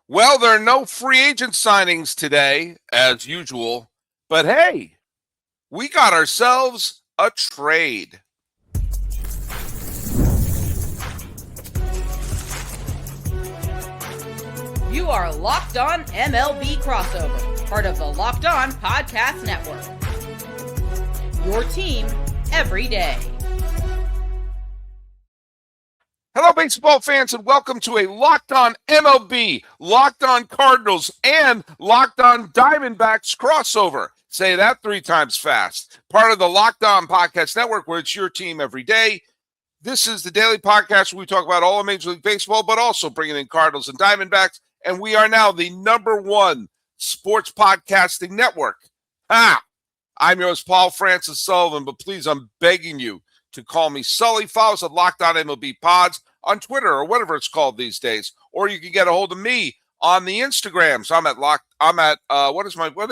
Well, there are no free agent signings today, as usual, but hey, we got ourselves a trade. You are Locked On MLB Crossover, part of the Locked On Podcast Network. Your team every day. Hello, baseball fans, and welcome to a Locked On MLB, Locked On Cardinals, and Locked On Diamondbacks crossover. Say that 3 times fast. Part of the Locked On Podcast Network, where it's your team every day. This is the daily podcast where we talk about all of Major League Baseball, but also bringing in Cardinals and Diamondbacks. And we are now the #1 sports podcasting network. I'm your host, Paul Francis Sullivan, but please, I'm begging you to call me Sully. Follow us at Locked On MLB Pods on Twitter or whatever it's called these days. Or you can get a hold of me on the Instagram. So what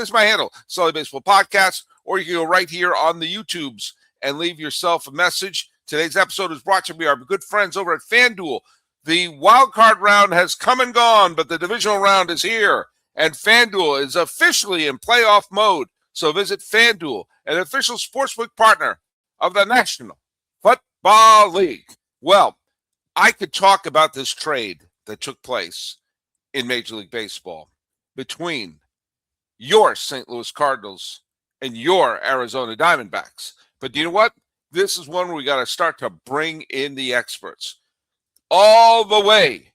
is my handle? Sully Baseball Podcast. Or you can go right here on the YouTubes and leave yourself a message. Today's episode is brought to you by our good friends over at FanDuel. The wild card round has come and gone, but the divisional round is here. And FanDuel is officially in playoff mode. So visit FanDuel, an official sportsbook partner of the National Football League. Well, I could talk about this trade that took place in Major League Baseball between your St. Louis Cardinals and your Arizona Diamondbacks. But you know what? This is one where we got to start to bring in the experts. All the way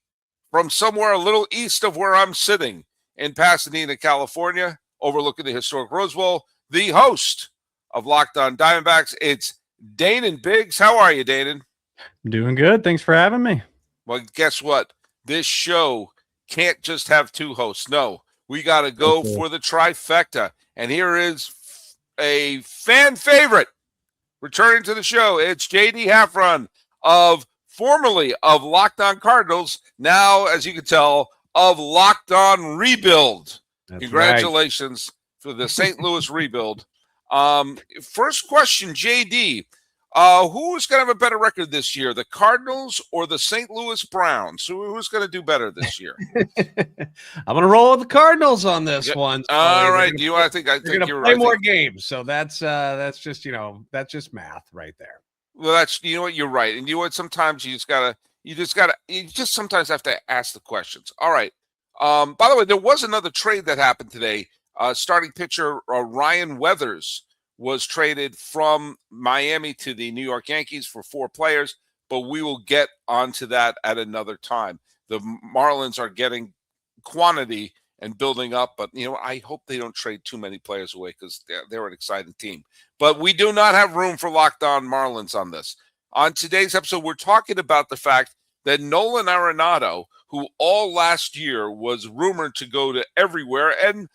from somewhere a little east of where I'm sitting in Pasadena, California, overlooking the historic Rose Bowl, the host of Locked On Diamondbacks, it's Daynen Biggs. How are you, Daynen? Doing good. Thanks for having me. Well, guess what? This show can't just have 2 hosts. No, we got to go for the trifecta. And here is a fan favorite returning to the show. It's JD Hafron formerly of Locked On Cardinals, now, as you can tell, of Locked On Rebuild. That's Congratulations for the St. Louis rebuild. First question, JD. Who's going to have a better record this year, the Cardinals or the St. Louis Browns? Who's going to do better this year? I'm going to roll with the Cardinals on this one. So all right. Do you want to think? I think you're play right. More games. So that's just that's just math right there. Well, that's what you're right, and you know what? Sometimes you just sometimes have to ask the questions. All right. By the way, there was another trade that happened today. Starting pitcher Ryan Weathers was traded from Miami to the New York Yankees for 4 players, but we will get onto that at another time. The Marlins are getting quantity and building up, but I hope they don't trade too many players away because they're an exciting team. But we do not have room for Locked On Marlins on this. On today's episode, we're talking about the fact that Nolan Arenado, who all last year was rumored to go to everywhere, and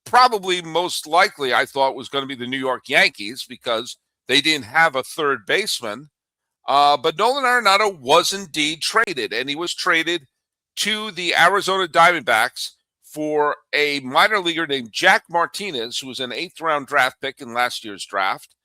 probably most likely I thought was going to be the New York Yankees because they didn't have a third baseman. But Nolan Arenado was indeed traded, and he was traded to the Arizona Diamondbacks for a minor leaguer named Jack Martinez, who was an 8th-round draft pick in last year's draft.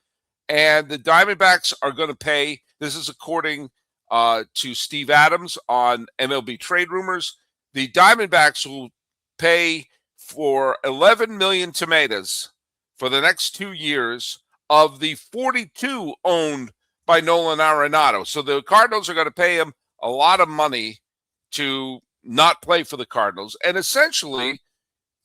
And the Diamondbacks are going to pay, this is according to Steve Adams on MLB Trade Rumors, the Diamondbacks will pay for 11 million tomatoes for the next 2 years of the 42 owned by Nolan Arenado. So the Cardinals are going to pay him a lot of money to not play for the Cardinals. And essentially,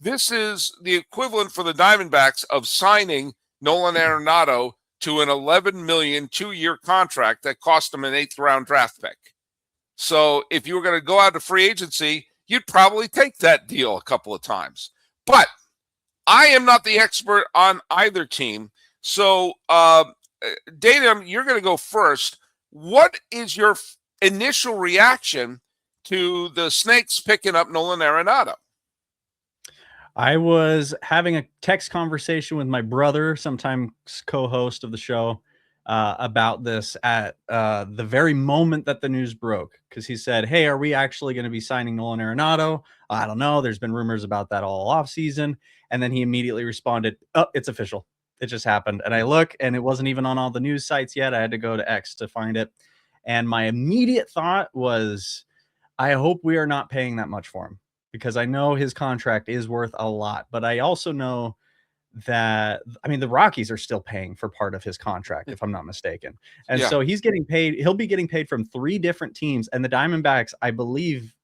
this is the equivalent for the Diamondbacks of signing Nolan Arenado to an 11 million 2-year contract that cost him an 8th-round draft pick. So if you were going to go out to free agency, you'd probably take that deal a couple of times. But I am not the expert on either team. So, Daynen, you're going to go first. What is your initial reaction to the Snakes picking up Nolan Arenado? I was having a text conversation with my brother, sometimes co-host of the show, about this at the very moment that the news broke, because he said, hey, are we actually going to be signing Nolan Arenado? I don't know. There's been rumors about that all offseason. And then he immediately responded, oh, it's official. It just happened. And I look, and it wasn't even on all the news sites yet. I had to go to X to find it. And my immediate thought was, I hope we are not paying that much for him. because I know his contract is worth a lot, but I also know that, I mean, the Rockies are still paying for part of his contract, if I'm not mistaken. And Yeah. so he's getting paid. He'll be getting paid from 3 different teams. And the Diamondbacks, I believe,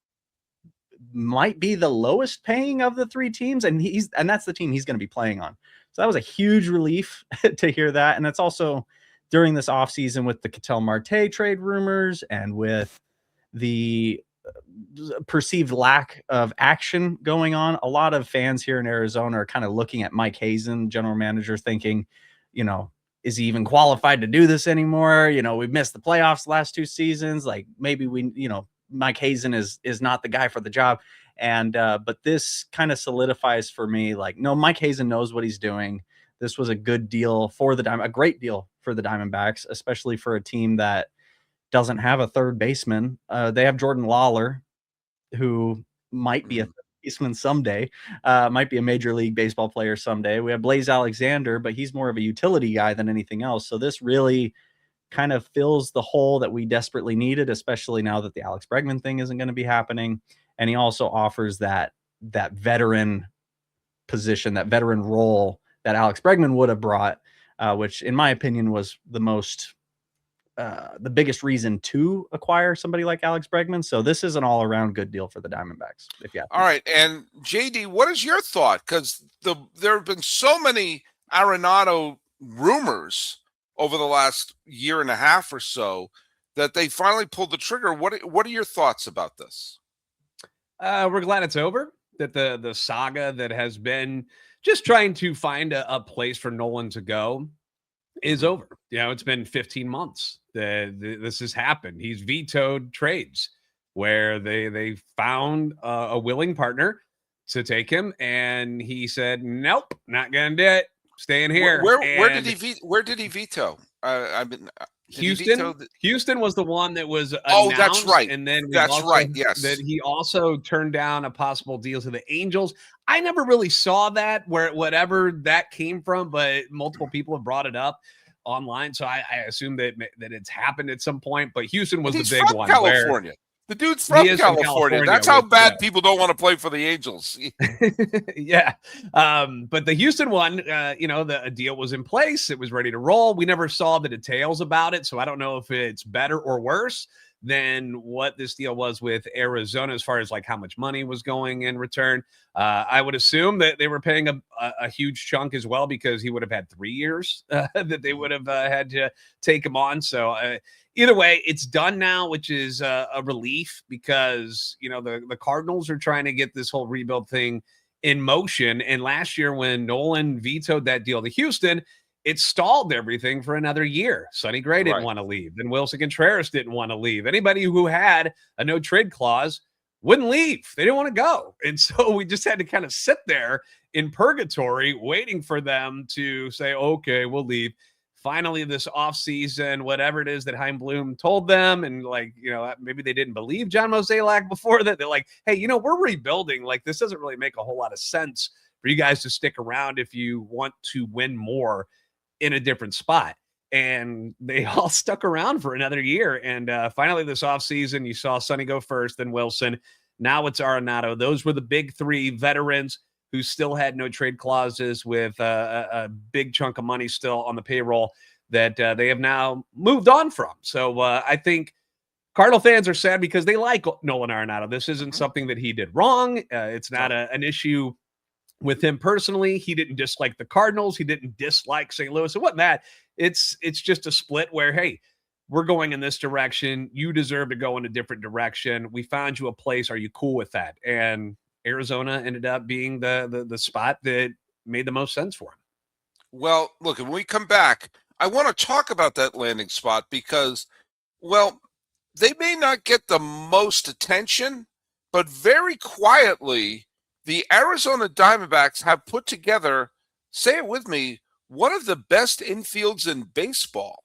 might be the lowest paying of the 3 teams. And that's the team he's going to be playing on. So that was a huge relief to hear that. And it's also during this offseason with the Ketel Marte trade rumors and with the perceived lack of action going on. A lot of fans here in Arizona are kind of looking at Mike Hazen, general manager, thinking, is he even qualified to do this anymore? We've missed the playoffs last 2 seasons. Like maybe Mike Hazen is not the guy for the job. And, but this kind of solidifies for me, like, no, Mike Hazen knows what he's doing. This was a good deal for a great deal for the Diamondbacks, especially for a team that doesn't have a third baseman. They have Jordan Lawler, who might be a third baseman someday, might be a Major League Baseball player someday. We have Blaze Alexander, but he's more of a utility guy than anything else. So this really kind of fills the hole that we desperately needed, especially now that the Alex Bregman thing isn't going to be happening. And he also offers that veteran position, that veteran role that Alex Bregman would have brought, which in my opinion was the biggest reason to acquire somebody like Alex Bregman. So this is an all-around good deal for the Diamondbacks. All right. And JD, what is your thought? Because there have been so many Arenado rumors over the last year and a half or so that they finally pulled the trigger. What are your thoughts about this? We're glad it's over, that the saga that has been just trying to find a place for Nolan to go is over. It's been 15 months that this has happened. He's vetoed trades where they found a willing partner to take him, and he said, "Nope, not gonna do it. Staying here." Where did he veto? Houston was the one that was announced. Oh, that's right. And then Yes, that he also turned down a possible deal to the Angels. I never really saw that, whatever that came from, but multiple people have brought it up online, so I assume that it's happened at some point. But Houston was the big one. California. The dude's from California. That's how bad people don't want to play for the Angels. Yeah. But the Houston one, the deal was in place. It was ready to roll. We never saw the details about it, so I don't know if it's better or worse than what this deal was with Arizona as far as like how much money was going in return. I would assume that they were paying a huge chunk as well, because he would have had 3 years that they would have had to take him on. So either way, it's done now, which is a relief, because, the Cardinals are trying to get this whole rebuild thing in motion. And last year when Nolan vetoed that deal to Houston, it stalled everything for another year. Sonny Gray didn't want to leave. Then Wilson Contreras didn't want to leave. Anybody who had a no trade clause wouldn't leave. They didn't want to go. And so we just had to kind of sit there in purgatory waiting for them to say, okay, we'll leave. Finally, this offseason, whatever it is that Chaim Bloom told them, and maybe they didn't believe John Mozeliak before that. They're like, hey, we're rebuilding. Like, this doesn't really make a whole lot of sense for you guys to stick around if you want to win more in a different spot. And they all stuck around for another year. And finally, this offseason, you saw Sonny go first, then Wilson. Now it's Arenado. Those were the big 3 veterans who still had no trade clauses, with a big chunk of money still on the payroll that they have now moved on from. So I think Cardinal fans are sad because they like Nolan Arenado. This isn't something that he did wrong. It's not an issue with him personally. He didn't dislike the Cardinals. He didn't dislike St. Louis. It wasn't that. It's just a split where, hey, we're going in this direction. You deserve to go in a different direction. We found you a place. Are you cool with that? And Arizona ended up being the spot that made the most sense for him. Well, look, when we come back, I want to talk about that landing spot because, well, they may not get the most attention, but very quietly, the Arizona Diamondbacks have put together, say it with me, one of the best infields in baseball.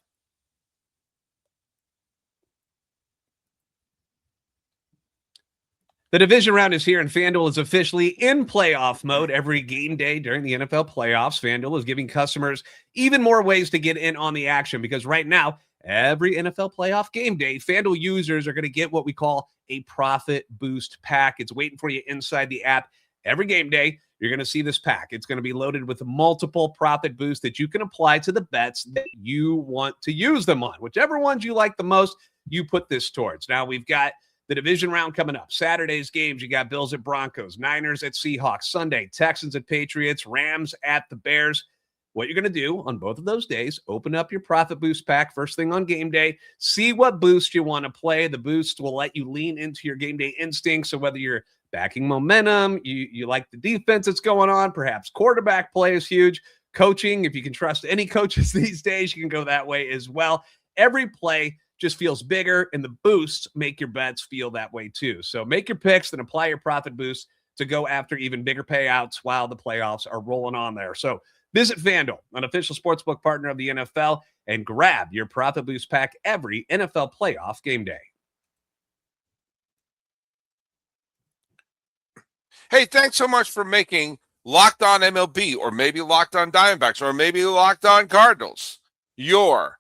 The division round is here, and FanDuel is officially in playoff mode. Every game day during the NFL playoffs, FanDuel is giving customers even more ways to get in on the action, because right now, every NFL playoff game day, FanDuel users are going to get what we call a profit boost pack. It's waiting for you inside the app. Every game day, you're going to see this pack. It's going to be loaded with multiple profit boosts that you can apply to the bets that you want to use them on. Whichever ones you like the most, you put this towards. Now, we've got the division round coming up. Saturday's games, you got Bills at Broncos, Niners at Seahawks, Sunday, Texans at Patriots, Rams at the Bears. What you're going to do on both of those days, open up your profit boost pack first thing on game day, see what boost you want to play. The boost will let you lean into your game day instincts. So whether you're backing momentum, you like the defense that's going on, perhaps quarterback play is huge. Coaching, if you can trust any coaches these days, you can go that way as well. Every play just feels bigger, and the boosts make your bets feel that way too. So make your picks, then apply your profit boost to go after even bigger payouts while the playoffs are rolling on there. So visit FanDuel, an official sportsbook partner of the NFL, and grab your profit boost pack every NFL playoff game day. Hey, thanks so much for making Locked On MLB, or maybe Locked On Diamondbacks, or maybe Locked On Cardinals your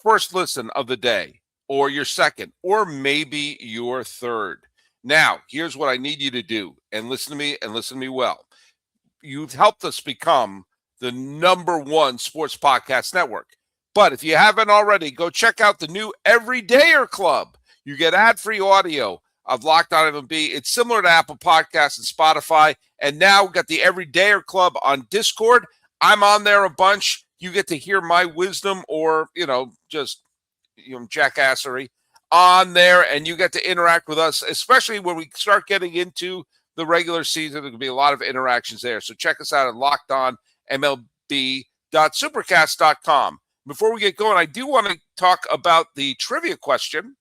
first listen of the day, or your second, or maybe your third. Now, here's what I need you to do, and listen to me, and listen to me well. You've helped us become the #1 sports podcast network. But if you haven't already, go check out the new Everydayer Club. You get ad-free audio of Locked On MLB. It's similar to Apple Podcasts and Spotify. And now we've got the Everydayer Club on Discord. I'm on there a bunch. You get to hear my wisdom or, just jackassery on there. And you get to interact with us, especially when we start getting into the regular season. There's going to be a lot of interactions there. So check us out at LockedOnMLB.supercast.com. Before we get going, I do want to talk about the trivia question.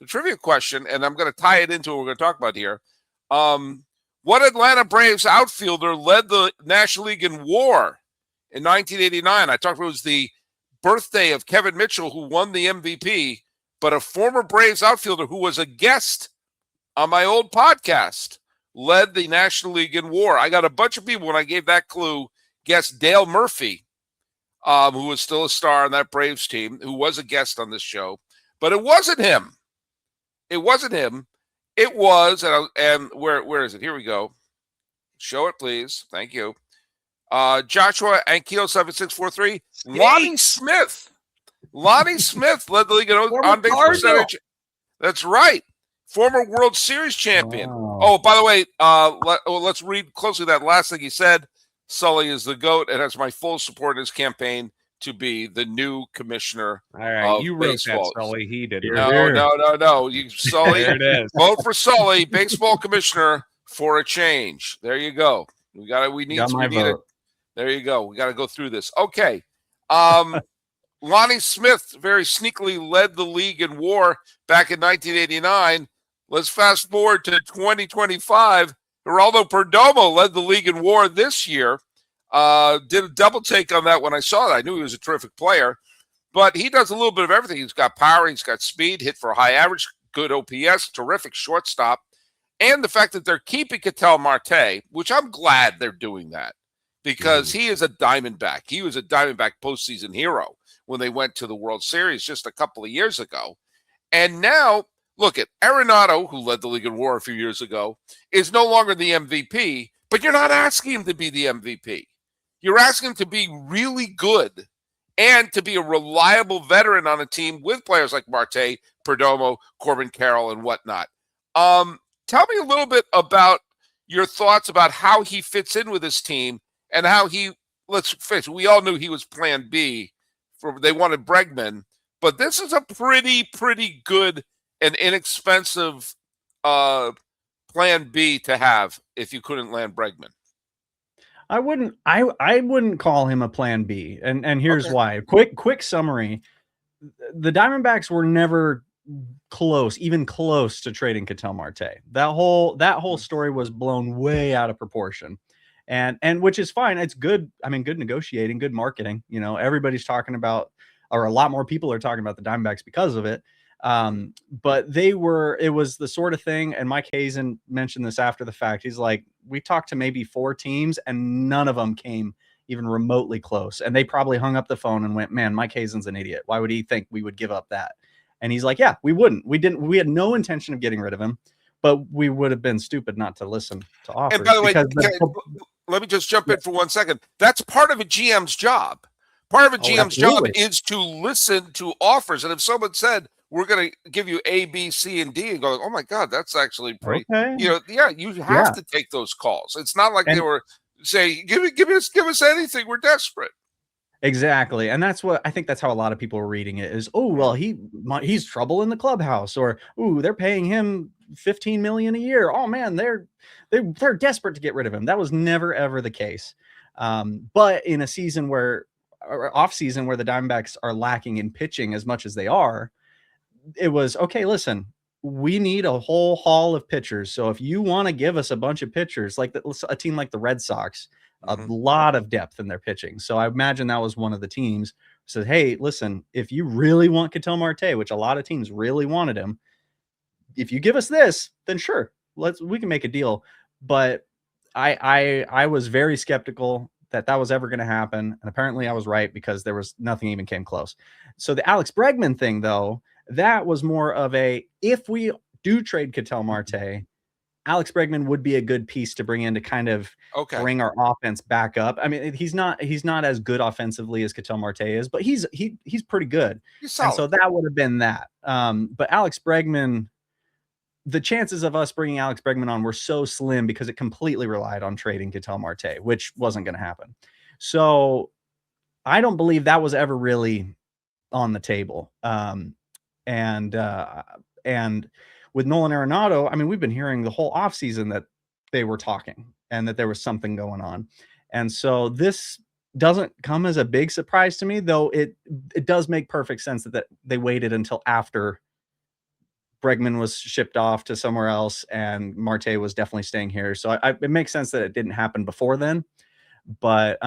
And I'm going to tie it into what we're going to talk about here. What Atlanta Braves outfielder led the National League in WAR in 1989? I talked about it was the birthday of Kevin Mitchell, who won the MVP, but a former Braves outfielder who was a guest on my old podcast led the National League in WAR. I got a bunch of people when I gave that clue guessed Dale Murphy, who was still a star on that Braves team, who was a guest on this show, but it wasn't him. It was, and where is it? Here we go. Show it, please. Thank you. Joshua Ankeel 7643. Lonnie Smith. Lonnie Smith led the league in on-base percentage. That's right. Former World Series champion. Wow. Oh, by the way, let's read closely that last thing he said. Sully is the GOAT and has my full support in his campaign to be the new commissioner. All right, you wrote that, Sully. He did. No. You, Sully, there it is. Vote for Sully, baseball commissioner for a change. There you go. We need it. There you go. We got to go through this. Okay. Lonnie Smith very sneakily led the league in WAR back in 1989. Let's fast forward to 2025. Geraldo Perdomo led the league in WAR this year. Did a double take on that when I saw that. I knew he was a terrific player, but he does a little bit of everything. He's got power, he's got speed, hit for a high average, good OPS, terrific shortstop, and the fact that they're keeping Ketel Marte, which I'm glad they're doing that because he is a Diamondback. He was a Diamondback postseason hero when they went to the World Series just a couple of years ago. And now, look at Arenado, who led the league in WAR a few years ago, is no longer the MVP, but you're not asking him to be the MVP. You're asking him to be really good and to be a reliable veteran on a team with players like Marte, Perdomo, Corbin Carroll, and whatnot. Tell me a little bit about your thoughts about how he fits in with this team and how let's face it, we all knew he was plan B. They wanted Bregman, but this is a pretty good and inexpensive plan B to have if you couldn't land Bregman. I wouldn't call him a plan B. And here's why. Quick summary. The Diamondbacks were never even close to trading Ketel Marte. That whole story was blown way out of proportion. And which is fine. It's good. I mean, good negotiating, good marketing. Everybody's talking about, or a lot more people are talking about the Diamondbacks because of it. But it was the sort of thing, and Mike Hazen mentioned this after the fact. He's like, we talked to maybe 4 teams and none of them came even remotely close. And they probably hung up the phone and went, man, Mike Hazen's an idiot. Why would he think we would give up that? And he's like, yeah, we wouldn't. We had no intention of getting rid of him, but we would have been stupid not to listen to offers. And by the way, let me just jump in for 1 second. That's part of a GM's job. Part of a GM's job is to listen to offers. And if someone said, we're going to give you A, B, C, and D, and go, oh my God, that's actually pretty, you have to take those calls. It's not like they were saying, give us anything. We're desperate. Exactly. And that's what I think that's how a lot of people are reading it is, oh, well, he's trouble in the clubhouse, or, oh, they're paying him $15 million a year. Oh man, they're desperate to get rid of him. That was never, ever the case. But in a season off season where the Diamondbacks are lacking in pitching as much as they are, it was, okay, listen, we need a whole haul of pitchers. So if you want to give us a bunch of pitchers, like a team like the Red Sox, a lot of depth in their pitching. So I imagine that was one of the teams said, hey, listen, if you really want Ketel Marte, which a lot of teams really wanted him, if you give us this, then sure, we can make a deal. But I was very skeptical that was ever going to happen. And apparently I was right, because there was nothing even came close. So the Alex Bregman thing, though, that was more of if we do trade Ketel Marte, Alex Bregman would be a good piece to bring in to kind of bring our offense back up. I mean, he's not as good offensively as Ketel Marte is, but he's pretty good. And so that would have been that. But Alex Bregman, the chances of us bringing Alex Bregman on were so slim because it completely relied on trading Ketel Marte, which wasn't going to happen. So I don't believe that was ever really on the table. And with Nolan Arenado, I mean, we've been hearing the whole offseason that they were talking and that there was something going on. And so this doesn't come as a big surprise to me, though it does make perfect sense that they waited until after Bregman was shipped off to somewhere else and Marte was definitely staying here. So it makes sense that it didn't happen before then. But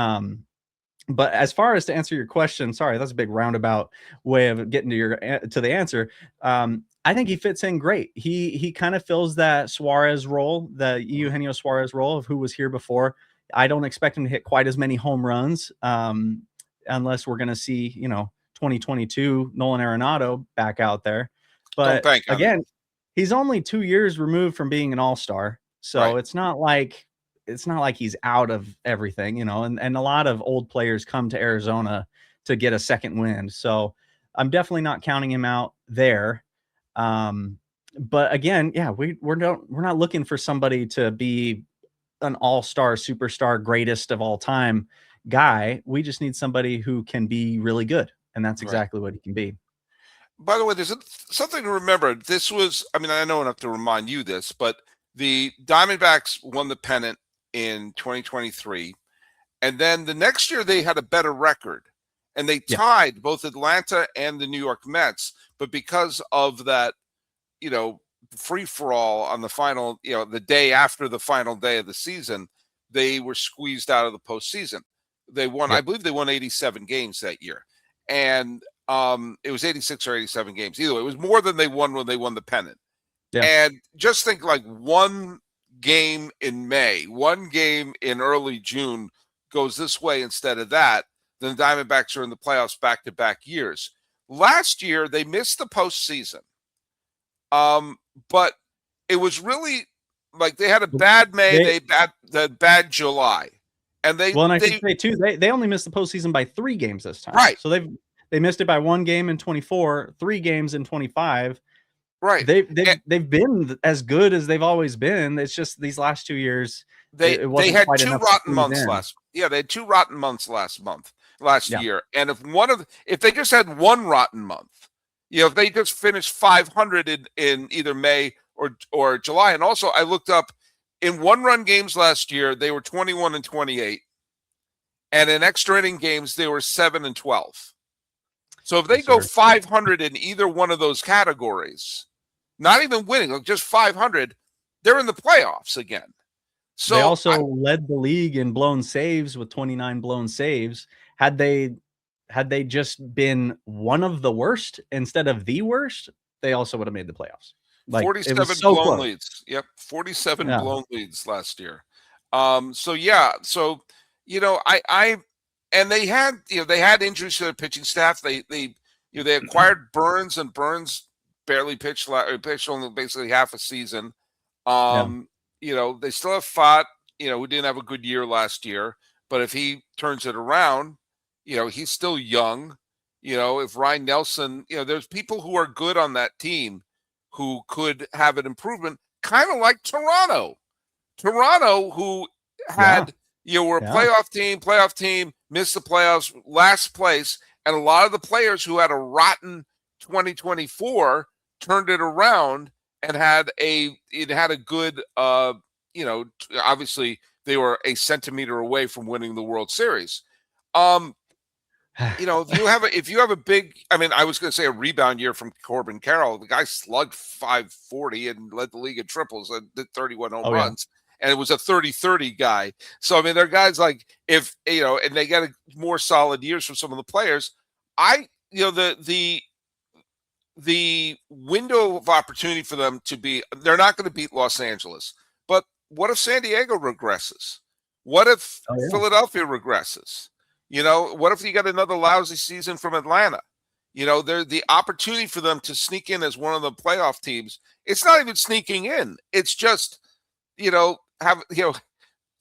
as far as to answer your question, sorry, that's a big roundabout way of getting to the answer. I think he fits in great. He kind of fills that Suarez role, the Eugenio Suarez role of who was here before. I don't expect him to hit quite as many home runs unless we're going to see, 2022 Nolan Arenado back out there. But again, he's only 2 years removed from being an all-star. So it's not like he's out of everything, and a lot of old players come to Arizona to get a second wind. So I'm definitely not counting him out there. But again, yeah, we're not looking for somebody to be an all-star, superstar, greatest of all time guy. We just need somebody who can be really good. And that's exactly what he can be. By the way, there's something to remember. This was, I mean, I know enough to remind you this, but the Diamondbacks won the pennant in 2023. And then the next year they had a better record and they tied both Atlanta and the New York Mets. But because of that, free for all on the final, the day after the final day of the season, they were squeezed out of the postseason. They won, I believe they won 87 games that year. And it was 86 or 87 games. Either way, it was more than they won when they won the pennant. Yeah. And just think like one game in May, one game in early June goes this way instead of that, then the Diamondbacks are in the playoffs back-to-back years. Last year, they missed the postseason. But it was really like they had a bad May, they had bad July. And I should say too, they only missed the postseason by 3 games this time. Right. So they missed it by 1 game in 24, 3 games in 25. Right. They've been as good as they've always been. It's just these last 2 years. They had 2 rotten months they had 2 rotten months last year. And if they just had 1 rotten month, if they just finished 500 in either May or July. And also I looked up in 1-run games last year, they were 21-28. And in extra inning games, they were 7-12. So if they go 500 in either one of those categories, not even winning, just 500, they're in the playoffs again. So they also led the league in blown saves with 29 blown saves. Had they just been one of the worst instead of the worst, they also would have made the playoffs. 47 blown leads. Yep, 47 blown leads last year. So and they had injuries to their pitching staff. They acquired Burns, and Burns barely pitched only basically half a season. They still have Fott, who didn't have a good year last year, but if he turns it around, he's still young. If Ryan Nelson, there's people who are good on that team who could have an improvement, kind of like Toronto, who had, were a playoff team, missed the playoffs, last place. And a lot of the players who had a rotten 2024 turned it around and had a good, obviously they were a centimeter away from winning the World Series. If you have a big, I was going to say a rebound year from Corbin Carroll. The guy slugged .540 and led the league in triples and did 31 home runs. And it was a 30-30 guy. So, there are guys like, and they get more solid years from some of the players. The window of opportunity for them they're not going to beat Los Angeles. But what if San Diego regresses? What if Philadelphia regresses? What if you got another lousy season from Atlanta? The opportunity for them to sneak in as one of the playoff teams. It's not even sneaking in. It's just, have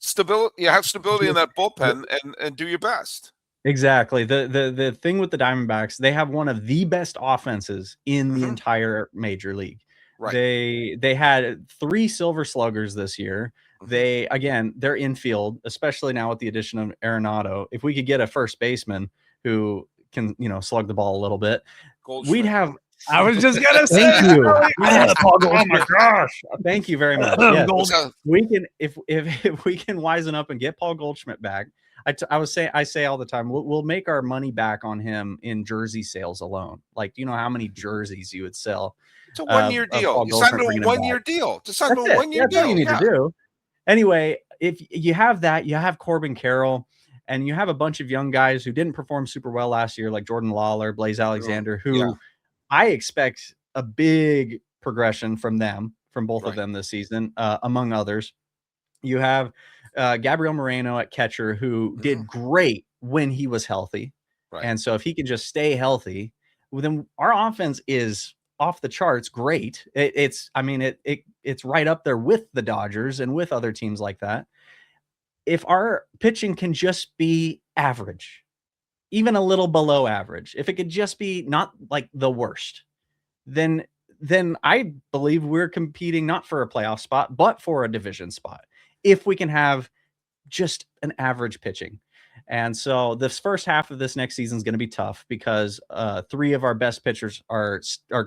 stability. Have stability in that bullpen and do your best. Exactly. The thing with the Diamondbacks, they have one of the best offenses in the entire major league. Right. They had 3 silver sluggers this year. Their infield, especially now with the addition of Arenado, if we could get a first baseman who can, slug the ball a little bit, we'd have. I was just gonna say. Thank you. Oh my gosh! Thank you very much. Yes. We can, if we can wisen up and get Paul Goldschmidt back. I say all the time, we'll make our money back on him in jersey sales alone. Like, do you know how many jerseys you would sell? It's a 1-year deal. You signed a 1-year deal. Just sign a 1-year deal. That's all you need to do. Anyway, if you have that, you have Corbin Carroll, and you have a bunch of young guys who didn't perform super well last year, like Jordan Lawler, Blaze Alexander, who I expect a big progression from both of them this season, among others. You have Gabriel Moreno at catcher, who did great when he was healthy. Right. And so if he can just stay healthy, well, then our offense is off the charts great. It's right up there with the Dodgers and with other teams like that. If our pitching can just be average, even a little below average, if it could just be not like the worst, then I believe we're competing not for a playoff spot, but for a division spot, if we can have just an average pitching. And so this first half of this next season is going to be tough because 3 of our best pitchers are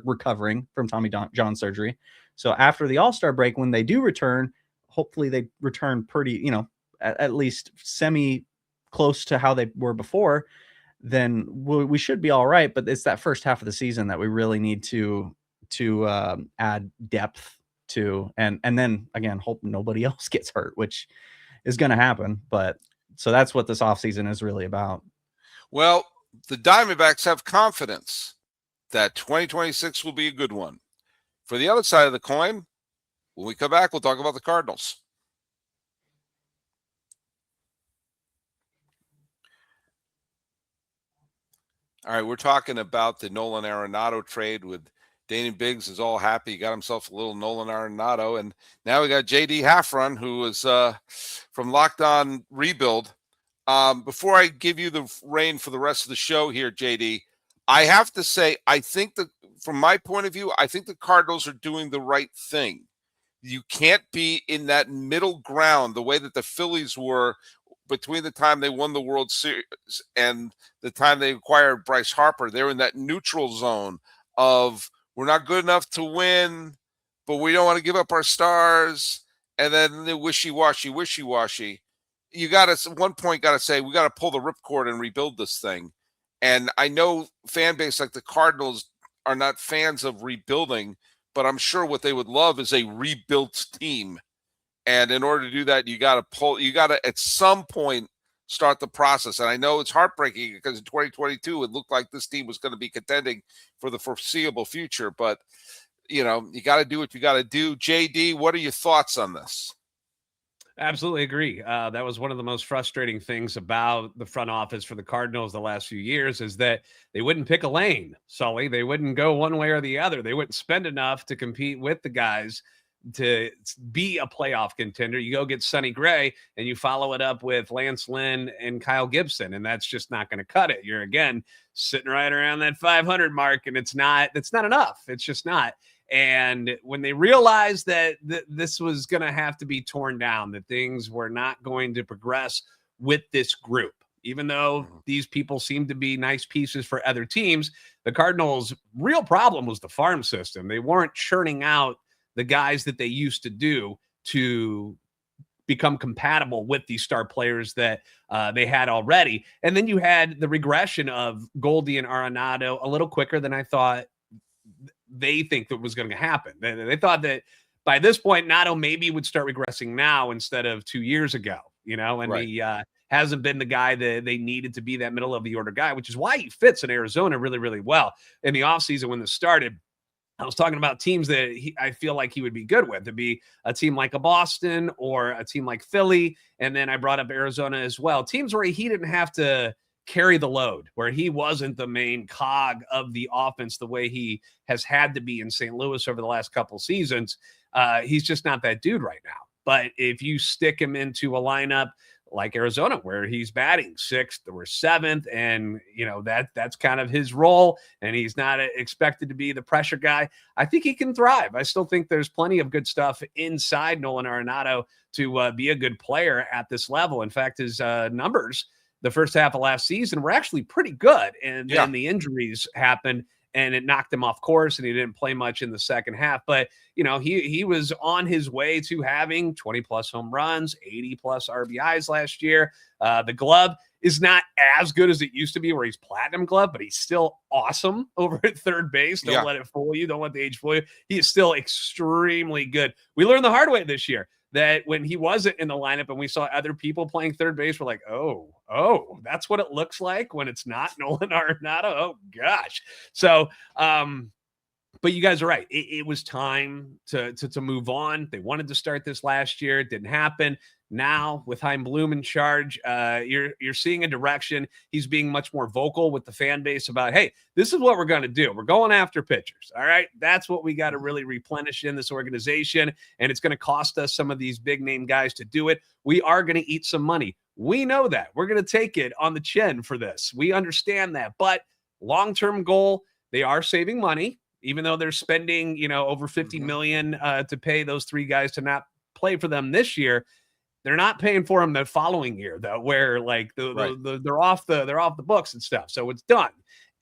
recovering from Tommy John surgery. So after the All-Star break, when they do return, hopefully they return pretty, at least semi close to how they were before, then we should be all right. But it's that first half of the season that we really need to add depth to, and then again, hope nobody else gets hurt, which is going to happen. But so that's what this offseason is really about. Well, the Diamondbacks have confidence that 2026 will be a good one. For the other side of the coin, when we come back, we'll talk about the Cardinals. All right, we're talking about the Nolan Arenado trade with Daynen Biggs is all happy. He got himself a little Nolan Arenado. And now we got JD Hafron, who is from Locked On Rebuild. Before I give you the reign for the rest of the show here, JD, I have to say, I think that from my point of view, I think the Cardinals are doing the right thing. You can't be in that middle ground the way that the Phillies were between the time they won the World Series and the time they acquired Bryce Harper. They're in that neutral zone of, we're not good enough to win, but we don't want to give up our stars. And then the wishy-washy. You got to, at one point, got to say, we got to pull the ripcord and rebuild this thing. And I know fan base like the Cardinals are not fans of rebuilding, but I'm sure what they would love is a rebuilt team. And in order to do that, you got to at some point start the process. And I know it's heartbreaking because in 2022, it looked like this team was going to be contending for the foreseeable future. But, you got to do what you got to do. JD, what are your thoughts on this? Absolutely agree. That was one of the most frustrating things about the front office for the Cardinals the last few years is that they wouldn't pick a lane, Sully. They wouldn't go one way or the other. They wouldn't spend enough to compete with the guys to be a playoff contender. You go get Sonny Gray and you follow it up with Lance Lynn and Kyle Gibson, and that's just not going to cut it. You're again sitting right around that 500 mark, and it's not enough. It's just not. And when they realized that this was going to have to be torn down, that things were not going to progress with this group, even though these people seemed to be nice pieces for other teams, the Cardinals' real problem was the farm system. They weren't churning out the guys that they used to do to become compatible with these star players that they had already. And then you had the regression of Goldie and Arenado a little quicker than I thought they think that was going to happen. They thought that by this point, Nato maybe would start regressing now instead of 2 years ago, and Right. he hasn't been the guy that they needed to be that middle of the order guy, which is why he fits in Arizona really, really well. In the offseason when this started, I was talking about teams that I feel like he would be good with. To be a team like a Boston or a team like Philly. And then I brought up Arizona as well. Teams where he didn't have to carry the load, where he wasn't the main cog of the offense the way he has had to be in St. Louis over the last couple seasons. He's just not that dude right now. But if you stick him into a lineup like Arizona, where he's batting 6th or 7th, and that's kind of his role, and he's not expected to be the pressure guy, I think he can thrive. I still think there's plenty of good stuff inside Nolan Arenado to be a good player at this level. In fact, his numbers the first half of last season were actually pretty good, and then the injuries happened and it knocked him off course, and he didn't play much in the second half. But he was on his way to having 20 plus home runs, 80 plus RBIs last year. The glove is not as good as it used to be, where he's platinum glove, but he's still awesome over at third base. Don't let it fool you. Don't let the age fool you. He is still extremely good. We learned the hard way this year that when he wasn't in the lineup and we saw other people playing third base, we're like, oh, that's what it looks like when it's not Nolan Arenado. Oh gosh. So, but you guys are right. It was time to move on. They wanted to start this last year. It didn't happen. Now with Chaim Bloom in charge, you're seeing a direction. He's being much more vocal with the fan base about, hey, this is what we're going to do. We're going after pitchers. All right. That's what we got to really replenish in this organization. And it's going to cost us some of these big name guys to do it. We are going to eat some money. We know that. We're going to take it on the chin for this. We understand that. But long-term goal, they are saving money, even though they're spending, over $50 million to pay those 3 guys to not play for them this year. They're not paying for them the following year, though, where like they're off the books and stuff. So it's done.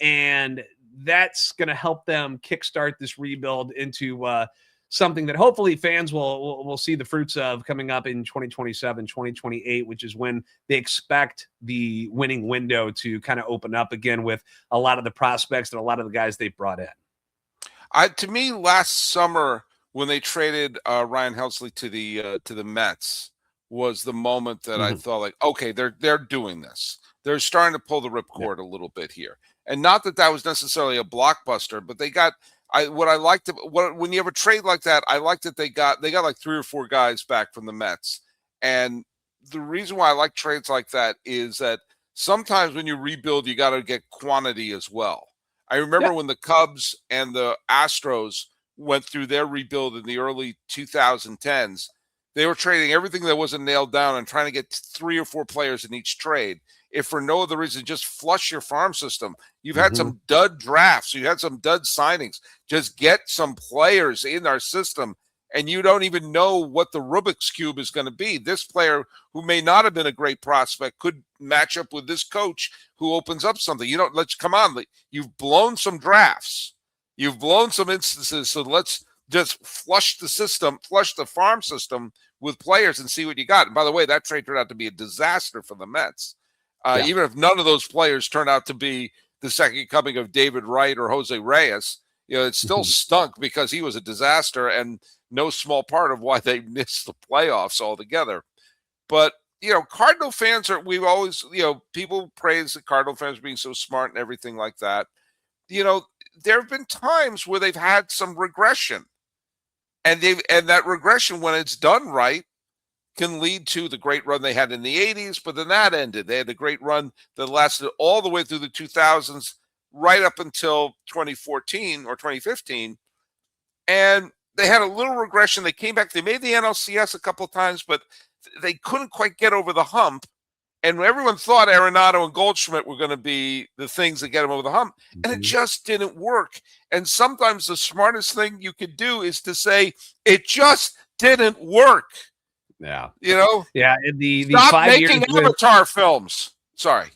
And that's going to help them kickstart this rebuild into something that hopefully fans will see the fruits of coming up in 2027, 2028, which is when they expect the winning window to kind of open up again with a lot of the prospects and a lot of the guys they've brought in. To me, last summer when they traded Ryan Helsley to the Mets was the moment that I thought, like, okay, they're doing this. They're starting to pull the ripcord a little bit here, and not that was necessarily a blockbuster, but they got. When you have a trade like that, I liked that they got like 3 or 4 guys back from the Mets, and the reason why I like trades like that is that sometimes when you rebuild, you got to get quantity as well. I remember when the Cubs and the Astros went through their rebuild in the early 2010s. They were trading everything that wasn't nailed down and trying to get 3 or 4 players in each trade. If for no other reason, just flush your farm system. You've had some dud drafts. You had some dud signings. Just get some players in our system, and you don't even know what the Rubik's Cube is going to be. This player who may not have been a great prospect could match up with this coach who opens up something. Come on. You've blown some drafts. You've blown some instances. So let's just flush the farm system with players and see what you got. And by the way, that trade turned out to be a disaster for the Mets. Even if none of those players turn out to be the second coming of David Wright or Jose Reyes, it still stunk because he was a disaster and no small part of why they missed the playoffs altogether. But, Cardinal fans we've always, people praise the Cardinal fans being so smart and everything like that. There have been times where they've had some regression. And that regression, when it's done right, can lead to the great run they had in the 80s, but then that ended. They had a great run that lasted all the way through the 2000s, right up until 2014 or 2015. And they had a little regression. They came back. They made the NLCS a couple of times, but they couldn't quite get over the hump. And everyone thought Arenado and Goldschmidt were going to be the things that get them over the hump. And it just didn't work. And sometimes the smartest thing you could do is to say, it just didn't work. Yeah. You know? Yeah. The Stop 5 making years Avatar films. Sorry.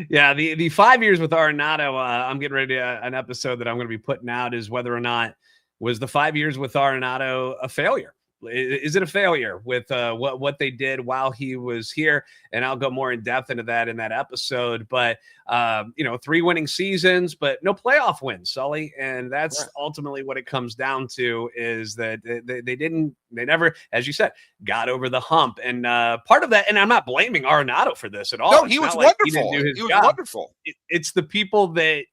Yeah. The 5 years with Arenado, I'm getting ready to an episode that I'm going to be putting out is whether or not was the 5 years with Arenado a failure. Is it a failure with what they did while he was here? And I'll go more in depth into that in that episode. But, 3 winning seasons, but no playoff wins, Sully. And that's ultimately what it comes down to is that they never, as you said, got over the hump. And part of that, and I'm not blaming Arenado for this at all. No, he was wonderful. He was wonderful. It's the people that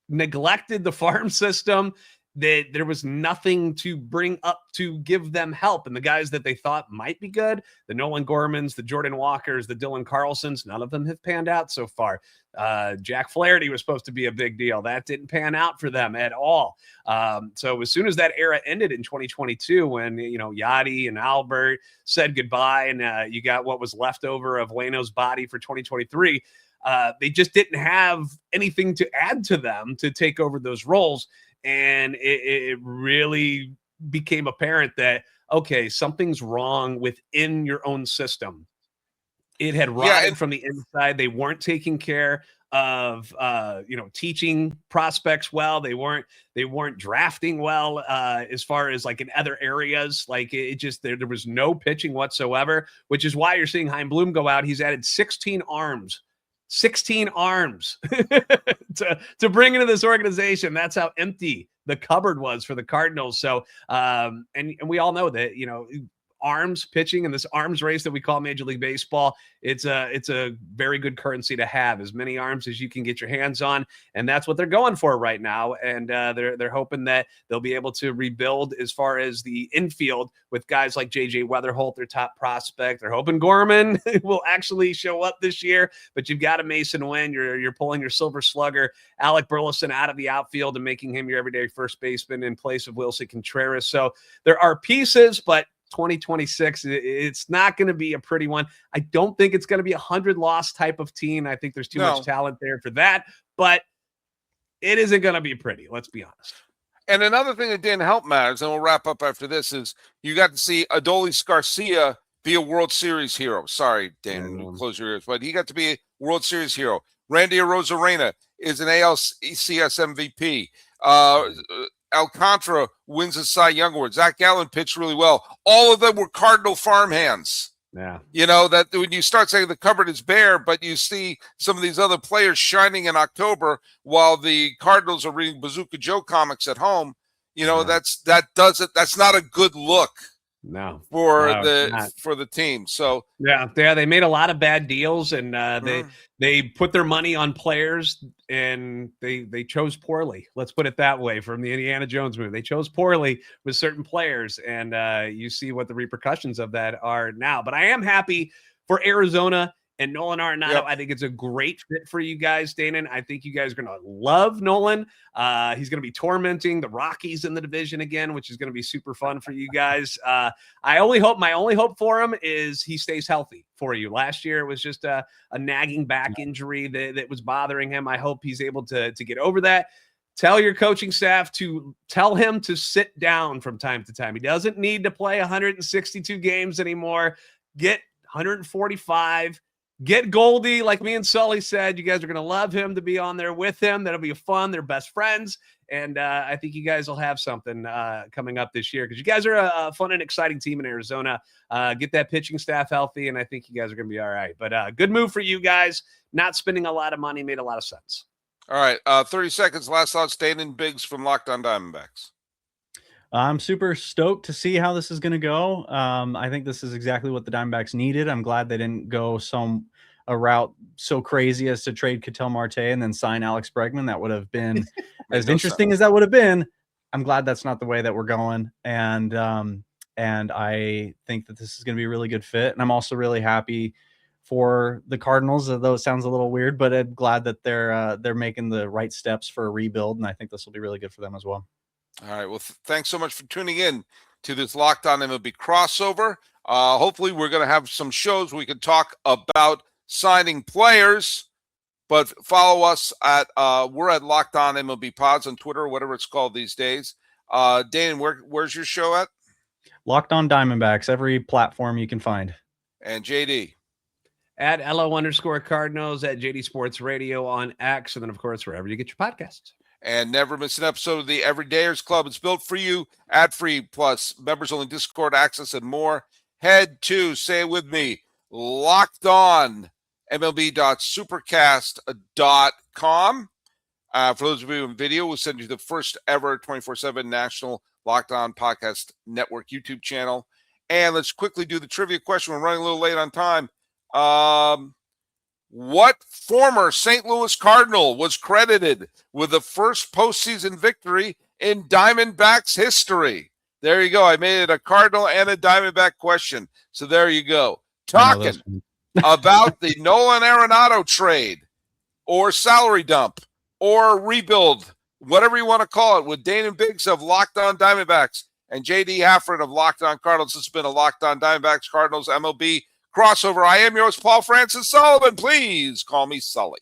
neglected the farm system, that there was nothing to bring up to give them help. And the guys that they thought might be good, the Nolan Gormans, the Jordan Walkers, the Dylan Carlsons, none of them have panned out so far. Jack Flaherty was supposed to be a big deal. That didn't pan out for them at all. So as soon as that era ended in 2022, when, Yachty and Albert said goodbye and you got what was left over of Waino's body for 2023, they just didn't have anything to add to them to take over those roles. And it really became apparent that, okay, something's wrong within your own system. It had rotted from the inside. They weren't taking care of, teaching prospects well. They weren't drafting well as far as like in other areas. Like it just, there was no pitching whatsoever, which is why you're seeing Chaim Bloom go out. He's added 16 arms to bring into this organization. That's how empty the cupboard was for the Cardinals. So, and we all know that, arms pitching in this arms race that we call Major League Baseball, it's a very good currency to have, as many arms as you can get your hands on. And that's what they're going for right now. And they're hoping that they'll be able to rebuild as far as the infield with guys like JJ Weatherholt, their top prospect. They're hoping Gorman will actually show up this year, but you've got a Mason Wynn. You're pulling your silver slugger, Alec Burleson, out of the outfield and making him your everyday first baseman in place of Wilson Contreras. So there are pieces, but 2026, it's not going to be a pretty one. I don't think it's going to be 100-loss type of team. I think there's too much talent there for that, but it isn't going to be pretty. Let's be honest. And another thing that didn't help matters, and we'll wrap up after this, is you got to see Adolis Garcia be a World Series hero. Sorry, Dan, close your ears, but he got to be a World Series hero. Randy Arozarena is an ALCS MVP. Alcantara wins the Cy Young Award. Zach Gallen pitched really well. All of them were Cardinal farmhands. Yeah. That when you start saying the cupboard is bare, but you see some of these other players shining in October while the Cardinals are reading Bazooka Joe comics at home, that's not a good look. For the team. So they made a lot of bad deals, and they put their money on players, and they chose poorly. Let's put it that way. From the Indiana Jones movie, they chose poorly with certain players, and you see what the repercussions of that are now. But I am happy for Arizona and Nolan Arenado. Yep. I think it's a great fit for you guys, Daynen. I think you guys are going to love Nolan. He's going to be tormenting the Rockies in the division again, which is going to be super fun for you guys. My only hope for him is he stays healthy for you. Last year, it was just a nagging back injury that was bothering him. I hope he's able to get over that. Tell your coaching staff to tell him to sit down from time to time. He doesn't need to play 162 games anymore. Get 145. Get Goldie, like me and Sully said. You guys are going to love him to be on there with him. That'll be fun. They're best friends. And I think you guys will have something coming up this year because you guys are a fun and exciting team in Arizona. Get that pitching staff healthy, and I think you guys are going to be all right. But good move for you guys. Not spending a lot of money made a lot of sense. All right. 30 seconds. Last thoughts. Daynen Biggs from Locked On Diamondbacks. I'm super stoked to see how this is going to go. I think this is exactly what the Diamondbacks needed. I'm glad they didn't go a route so crazy as to trade Ketel Marte and then sign Alex Bregman. That would have been as interesting as that would have been. I'm glad that's not the way that we're going. And and I think that this is going to be a really good fit. And I'm also really happy for the Cardinals, although it sounds a little weird, but I'm glad that they're making the right steps for a rebuild, and I think this will be really good for them as well. All right. Well, thanks so much for tuning in to this Locked On MLB crossover. Hopefully, we're going to have some shows we can talk about signing players. But follow us at we're at Locked On MLB Pods on Twitter, or whatever it's called these days. Daynen, where's your show at? Locked On Diamondbacks, every platform you can find. And JD. At LO_Cardinals, at JD Sports Radio on X, and then, of course, wherever you get your podcasts. And never miss an episode of the Everydayers Club. It's built for you, ad-free, plus members-only Discord access and more. Head to, say it with me, LockedOnMLB.supercast.com. For those of you in video, we'll send you the first ever 24/7 national Locked On Podcast Network YouTube channel. And let's quickly do the trivia question. We're running a little late on time. What former St. Louis Cardinal was credited with the first postseason victory in Diamondbacks history? There you go. I made it a Cardinal and a Diamondback question. So there you go. Talking about the Nolan Arenado trade or salary dump or rebuild, whatever you want to call it, with Daynen Biggs of Locked On Diamondbacks and JD Hafron of Locked On Cardinals. This has been a Locked On Diamondbacks Cardinals MLB crossover. I am yours, Paul Francis Sullivan. Please call me Sully.